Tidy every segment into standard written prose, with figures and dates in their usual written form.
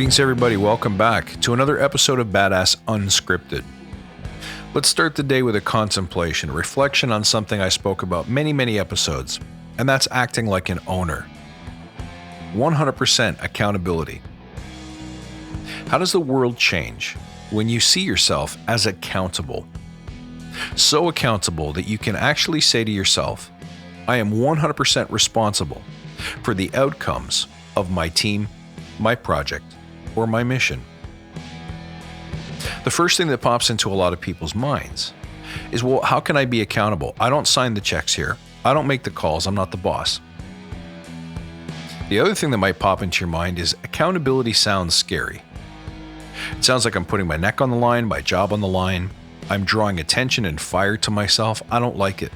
Greetings, everybody. Welcome back to another episode of Badass Unscripted. Let's start the day with a contemplation, a reflection on something I spoke about many episodes, and that's acting like an owner. 100% accountability. How does the world change when you see yourself as accountable? So accountable that you can actually say to yourself, I am 100% responsible for the outcomes of my team, my project, or my mission. The first thing that pops into a lot of people's minds is, well, how can I be accountable? I don't sign the checks here. I don't make the calls. I'm not the boss. The other thing that might pop into your mind is accountability sounds scary. It sounds like I'm putting my neck on the line, my job on the line. I'm drawing attention and fire to myself. I don't like it.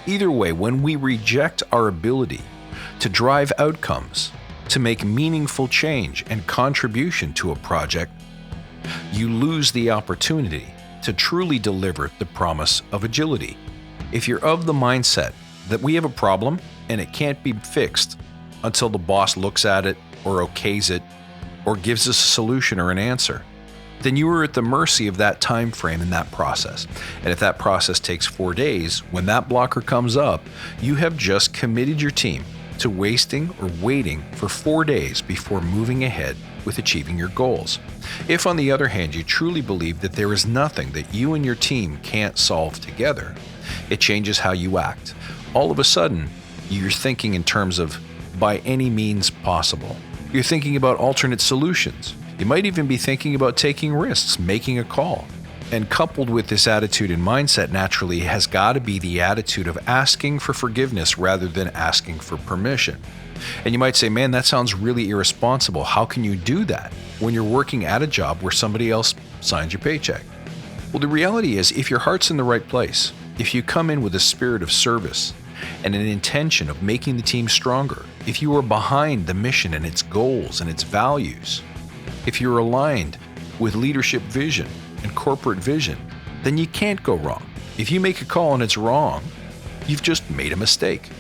Either way, when we reject our ability to drive outcomes, to make meaningful change and contribution to a project, you lose the opportunity to truly deliver the promise of agility. If you're of the mindset that we have a problem and it can't be fixed until the boss looks at it or okays it or gives us a solution or an answer, then you are at the mercy of that time frame in that process. And if that process takes 4 days, when that blocker comes up, you have just committed your team to wasting or waiting for 4 days before moving ahead with achieving your goals. If, on the other hand, you truly believe that there is nothing that you and your team can't solve together, it changes how you act. All of a sudden, you're thinking in terms of by any means possible. You're thinking about alternate solutions. You might even be thinking about taking risks, making a call. And coupled with this attitude and mindset naturally has got to be the attitude of asking for forgiveness rather than asking for permission. And you might say, man, that sounds really irresponsible. How can you do that when you're working at a job where somebody else signs your paycheck? Well, the reality is, if your heart's in the right place, if you come in with a spirit of service and an intention of making the team stronger, if you are behind the mission and its goals and its values, if you're aligned with leadership vision and corporate vision, then you can't go wrong. If you make a call and it's wrong, you've just made a mistake.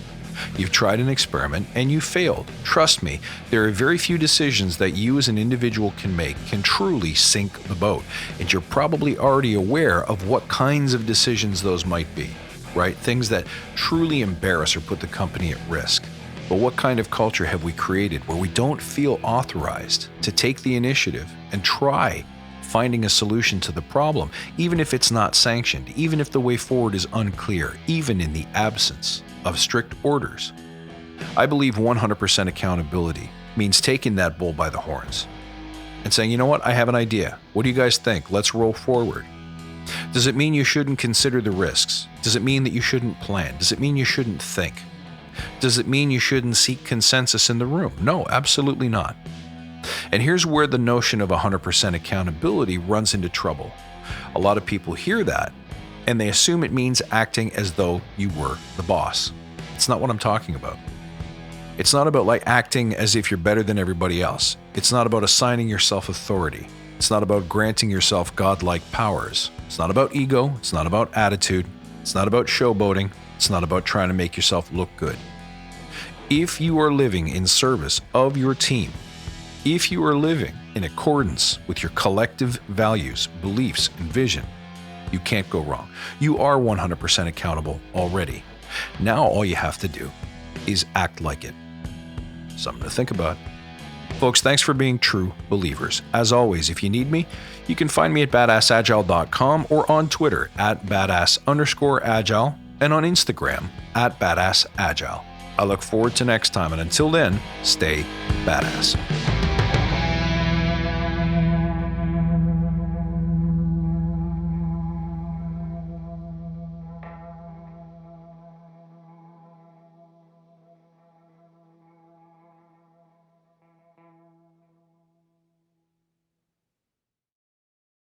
You've tried an experiment and you failed. Trust me, there are very few decisions that you as an individual can truly sink the boat. And you're probably already aware of what kinds of decisions those might be, right? Things that truly embarrass or put the company at risk. But what kind of culture have we created where we don't feel authorized to take the initiative and try finding a solution to the problem, even if it's not sanctioned, even if the way forward is unclear, even in the absence of strict orders? I believe 100% accountability means taking that bull by the horns and saying, you know what, I have an idea. What do you guys think? Let's roll forward. Does it mean you shouldn't consider the risks? Does it mean that you shouldn't plan? Does it mean you shouldn't think? Does it mean you shouldn't seek consensus in the room? No, absolutely not. And here's where the notion of 100% accountability runs into trouble. A lot of people hear that and they assume it means acting as though you were the boss. It's not what I'm talking about. It's not about like acting as if you're better than everybody else. It's not about assigning yourself authority. It's not about granting yourself godlike powers. It's not about ego. It's not about attitude. It's not about showboating. It's not about trying to make yourself look good. If you are living in service of your team, if you are living in accordance with your collective values, beliefs, and vision, you can't go wrong. You are 100% accountable already. Now all you have to do is act like it. Something to think about. Folks, thanks for being true believers. As always, if you need me, you can find me at badassagile.com or on Twitter at badass_agile and on Instagram at badassagile. I look forward to next time, and until then, stay badass.